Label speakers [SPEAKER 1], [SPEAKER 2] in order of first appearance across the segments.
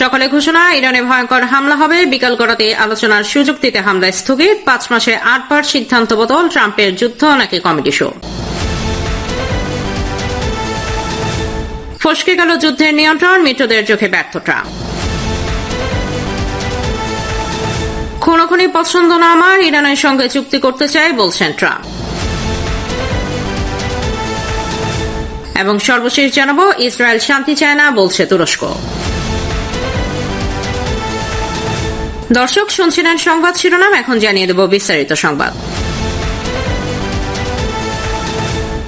[SPEAKER 1] সকালে ঘোষণা, ইরানে ভয়ঙ্কর হামলা হবে, বিকাল গড়াতে আলোচনার সুযোগ দিতে হামলা স্থগিত, 5 মাসে 8 বার সিদ্ধান্ত বদল, ট্রাম্পের যুদ্ধ নাকি কমেডি শো। ফসকে গেল যুদ্ধের নিয়ন্ত্রণ, মিত্রদের চোখে ব্যর্থ ট্রাম্প। খুনোখুনি পছন্দ না আমার, ইরানের সঙ্গে চুক্তি করতে চাই বলছেন ট্রাম্প। এবং সর্বশেষ জানাবো, ইসরায়েল শান্তি চায় না বলছে তুরস্ক। দর্শক শুনছিলেন সংবাদ শিরোনাম, এখন জানিয়ে দেব বিস্তারিত সংবাদ।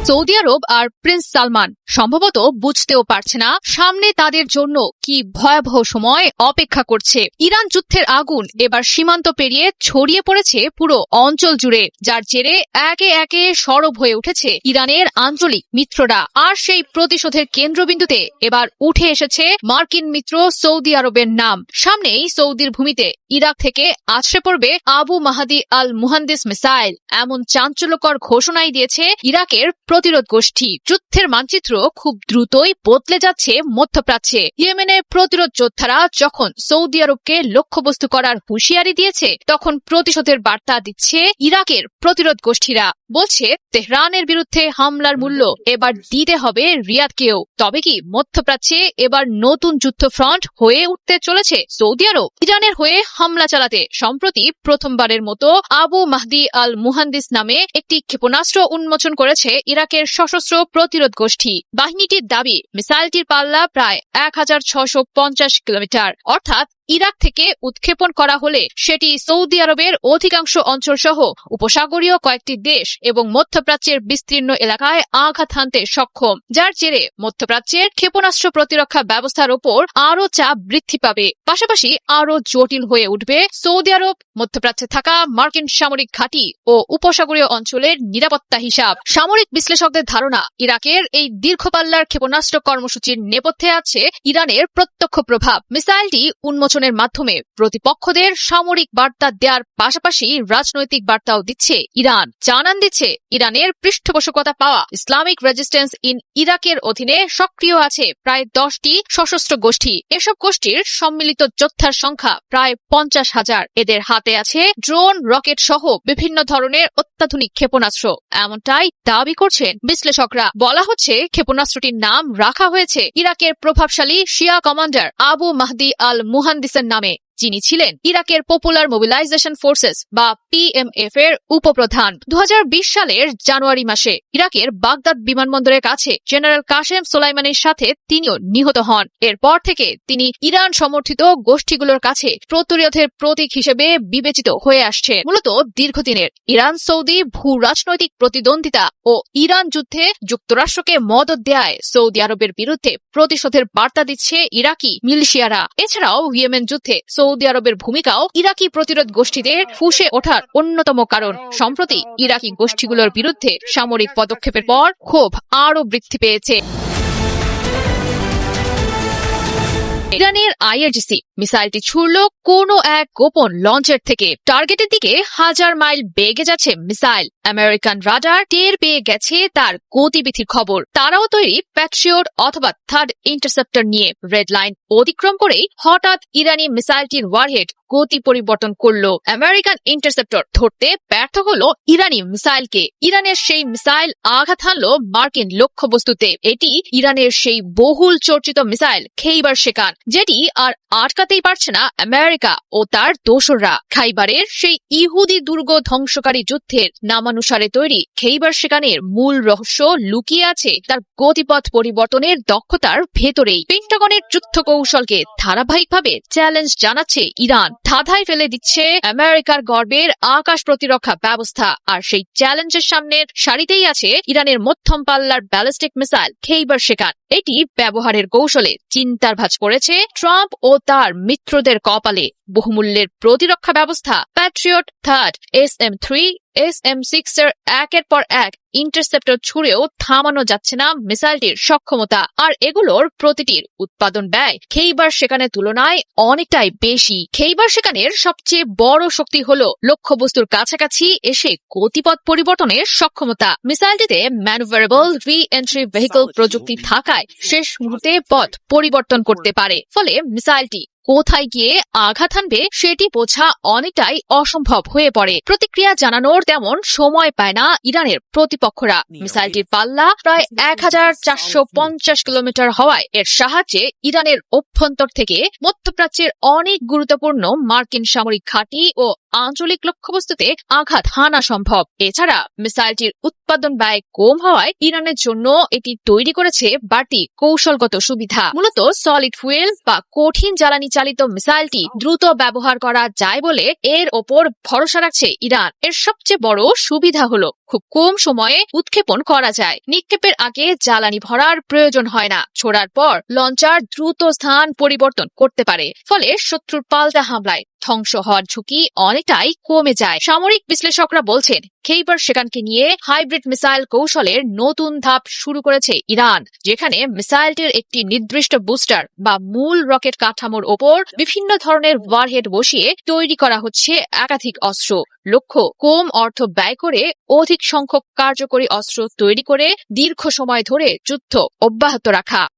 [SPEAKER 2] সৌদি আরব আর প্রিন্স সালমান সম্ভবত বুঝতেও পারছে না সামনে তাদের জন্য কি ভয়াবহ সময় অপেক্ষা করছে। ইরান যুদ্ধের আগুন এবার সীমান্ত পেরিয়ে ছড়িয়ে পড়েছে পুরো অঞ্চল জুড়ে, যার জেরে একে একে সরব হয়ে উঠেছে ইরানের আঞ্চলিক মিত্ররা। আর সেই প্রতিশোধের কেন্দ্রবিন্দুতে এবার উঠে এসেছে মার্কিন মিত্র সৌদি আরবের নাম। সামনেই সৌদির ভূমিতে ইরাক থেকে আছড়ে পড়বে আবু মাহাদি আল মুহান্দিস মিসাইল, এমন চাঞ্চল্যকর ঘোষণাই দিয়েছে ইরাকের প্রতিরোধ গোষ্ঠী। যুদ্ধের মানচিত্র খুব দ্রুতই বদলে যাচ্ছে মধ্যপ্রাচ্যে। ইয়েমেনের প্রতিরোধ যোদ্ধারা যখন সৌদি আরবকে লক্ষ্যবস্তু করার হুঁশিয়ারি দিয়েছে, তখন প্রতিশোধের বার্তা দিচ্ছে ইরাকের প্রতিরোধ গোষ্ঠীরা। বলছে তেহরানের বিরুদ্ধে হামলার মূল্য এবার দিতে হবে রিয়াদকেও। তবে কি মধ্যপ্রাচ্যে এবার নতুন যুদ্ধ ফ্রন্ট হয়ে উঠতে চলেছে সৌদি আরব? ইরানের হয়ে হামলা চালাতে সম্প্রতি প্রথমবারের মতো আবু মাহদি আল মুহান্দিস নামে একটি ক্ষেপণাস্ত্র উন্মোচন করেছে ইরাকের সশস্ত্র প্রতিরোধ গোষ্ঠী। বাহিনীটির দাবি, মিসাইলটির পাল্লা প্রায় 1650 কিলোমিটার, অর্থাৎ ইরাক থেকে উৎক্ষেপণ করা হলে সেটি সৌদি আরবের অধিকাংশ অঞ্চল সহ উপসাগরীয় কয়েকটি দেশ এবং মধ্যপ্রাচ্যের বিস্তীর্ণ এলাকায় আঘাত হানতে সক্ষম, যার জেরে মধ্যপ্রাচ্যের ক্ষেপণাস্ত্র প্রতিরক্ষা ব্যবস্থার ওপর আরও চাপ বৃদ্ধি পাবে। পাশাপাশি আরও জটিল হয়ে উঠবে সৌদি আরব মধ্যপ্রাচ্যে থাকা মার্কিন সামরিক ঘাঁটি ও উপসাগরীয় অঞ্চলের নিরাপত্তা হিসাব। সামরিক বিশ্লেষকদের ধারণা, ইরাকের এই দীর্ঘপাল্লার ক্ষেপণাস্ত্র কর্মসূচির নেপথ্যে আছে ইরানের প্রত্যক্ষ প্রভাব। মিসাইলটি উন্মোচনের মাধ্যমে প্রতিপক্ষদের সামরিক বার্তা দেওয়ার পাশাপাশি রাজনৈতিক বার্তাও দিচ্ছে ইরান। জানান দিচ্ছে ইরানের পৃষ্ঠপোষকতা পাওয়া ইসলামিক রেজিস্ট্যান্স ইন ইরাকের অধীনে সক্রিয় আছে প্রায় 10টি সশস্ত্র গোষ্ঠী। এসব গোষ্ঠীর সম্মিলিত যোদ্ধার সংখ্যা প্রায় 50,000। এদের হাতে আছে ড্রোন, রকেট সহ বিভিন্ন ধরনের অত্যাধুনিক ক্ষেপণাস্ত্র, এমনটাই দাবি করছেন বিশ্লেষকরা। বলা হচ্ছে ক্ষেপণাস্ত্রটির নাম রাখা হয়েছে ইরাকের প্রভাবশালী শিয়া কমান্ডার আবু মাহদি আল মুহান্দিসের নামে, যিনি ছিলেন ইরাকের পপুলার মোবিলাইজেশন ফোর্সেস বা PMF এর উপপ্রধান। 2020 সালের জানুয়ারি মাসে ইরাকের বাগদাদ বিমানবন্দরের কাছে জেনারেল কাসেম সোলাইমানির সাথে তিনিও নিহত হন। এরপর থেকে তিনি ইরান সমর্থিত গোষ্ঠীগুলোর কাছে প্রতিরোধের প্রতীক হিসেবে বিবেচিত হয়ে আসছে। মূলত দীর্ঘদিনের ইরান সৌদি ভূ রাজনৈতিক প্রতিদ্বন্দ্বিতা ও ইরান যুদ্ধে যুক্তরাষ্ট্রকে মদদ দেয় সৌদি আরবের বিরুদ্ধে প্রতিশোধের বার্তা দিচ্ছে ইরাকি মিলিশিয়ারা। এছাড়াও ইয়েমেন যুদ্ধে সৌদি আরবের ভূমিকাও ইরাকি প্রতিরোধ গোষ্ঠীদের ফুঁসে ওঠার অন্যতম কারণ। সম্প্রতি ইরাকি গোষ্ঠীগুলোর বিরুদ্ধে সামরিক পদক্ষেপের পর ক্ষোভ আরও বৃদ্ধি পেয়েছে। ইরানের IRGC মিসাইলটি ছুড়ল কোনো এক গোপন লঞ্চের থেকে। টার্গেটের দিকে 1000 মাইল বেগে যাচ্ছে মিসাইল। আমেরিকান রাডার টের পেয়ে গেছে তার গতিবিধির খবর। তারাও তৈরি প্যাট্রিয়ট অথবা থার্ড ইন্টারসেপ্টর নিয়ে। রেড লাইন অতিক্রম করেই হঠাৎ ইরানি মিসাইলটির ওয়ারহেড গতি পরিবর্তন করলো। আমেরিকান ইন্টারসেপ্টর ধরতে ব্যর্থ হলো ইরানি মিসাইলকে। ইরানের সেই মিসাইল আঘাত হানলো মার্কিন লক্ষ্যবস্তুতে। এটি ইরানের সেই বহুল চর্চিত মিসাইল খেইবার শেকান, যেটি আর আটকাতেই পারছে না আমেরিকা ও তার দোসররা। খাইবারের সেই ইহুদি দুর্গ ধ্বংসকারী যুদ্ধের নামানুসারে তৈরি খেইবার শেকানের মূল রহস্য লুকিয়ে আছে তার গতিপথ পরিবর্তনের দক্ষতার ভেতরেই। পেন্টাগনের যুদ্ধ কৌশলকে ধারাবাহিকভাবে চ্যালেঞ্জ জানাচ্ছে ইরান। ধাঁধায় ফেলে দিচ্ছে আমেরিকার গর্বের আকাশ প্রতিরক্ষা ব্যবস্থা। আর সেই চ্যালেঞ্জের সামনের সারিতেই আছে ইরানের মধ্যম পাল্লার ব্যালিস্টিক মিসাইল খেইবার শেকান। এটি ব্যবহারের কৌশলে চিন্তার ভাঁজ পড়েছে ট্রাম্প ও তার মিত্রদের কপালে। বহুমূল্যের প্রতিরক্ষা ব্যবস্থা প্যাট্রিয়ট থার্ড, SM-3, SM-6 এর একের পর এক ইন্টারসেপ্টর ছুড়েও থামানো যাচ্ছে না মিসাইলটির সক্ষমতা। আর এগুলোর প্রতিটির উৎপাদন ব্যয় খেইবার শেকানের তুলনায় অনেকটাই বেশি। খেইবার শেকানের সবচেয়ে বড় শক্তি হল লক্ষ্যবস্তুর কাছাকাছি এসে গতিপথ পরিবর্তনের সক্ষমতা। মিসাইলটিতে ম্যানুভারেবল রি-এন্ট্রি ভেহিকল প্রযুক্তি থাকায় শেষ মুহূর্তে পথ পরিবর্তন করতে পারে। ফলে মিসাইলটি কোথায় গিয়ে আঘাত হানবে সেটি বোঝা অনেকটাই অসম্ভব হয়ে পড়ে। প্রতিক্রিয়া জানানোর তেমন সময় পায় না ইরানের প্রতিপক্ষরা। মিসাইলটির পাল্লা প্রায় 1450 কিলোমিটার হওয়ায় এর সাহায্যে ইরানের অভ্যন্তর থেকে মধ্যপ্রাচ্যের অনেক গুরুত্বপূর্ণ মার্কিন সামরিক ঘাঁটি ও আঞ্চলিক লক্ষ্যবস্তুতে আঘাত হানা সম্ভব। এছাড়া মিসাইলটির উৎপাদন ব্যয় কম হওয়ায় ইরানের জন্য এটি তৈরি করেছে বাড়তি কৌশলগত সুবিধা। মূলত সলিড ফুয়েল বা কঠিন জ্বালানি চালিত মিসাইলটি দ্রুত ব্যবহার করা যায় বলে এর ওপর ভরসা রাখছে ইরান। এর সবচেয়ে বড় সুবিধা হলো খুব কম সময়ে উৎক্ষেপণ করা যায়। নিক্ষেপের আগে জ্বালানি ভরার প্রয়োজন হয় না। ছোড়ার পর লঞ্চার দ্রুত স্থান পরিবর্তন করতে পারে, ফলে শত্রুর পাল্টা হামলায় ধ্বংস হওয়ার ঝুঁকি অনেকটাই কমে যায়। সামরিক বিশ্লেষকরা বলছেন, খেইবার সেখানকে নিয়ে হাইব্রিড মিসাইল কৌশলের নতুন ধাপ শুরু করেছে ইরান, যেখানে মিসাইলটির একটি নির্দিষ্ট বুস্টার বা মূল রকেট কাঠামোর ওপর বিভিন্ন ধরনের ওয়ারহেড বসিয়ে তৈরি করা হচ্ছে একাধিক অস্ত্র। লক্ষ্য কম অর্থ ব্যয় করে অধিক সংখ্যক কার্যকরী অস্ত্র তৈরি করে দীর্ঘ সময় ধরে যুদ্ধ অব্যাহত রাখা।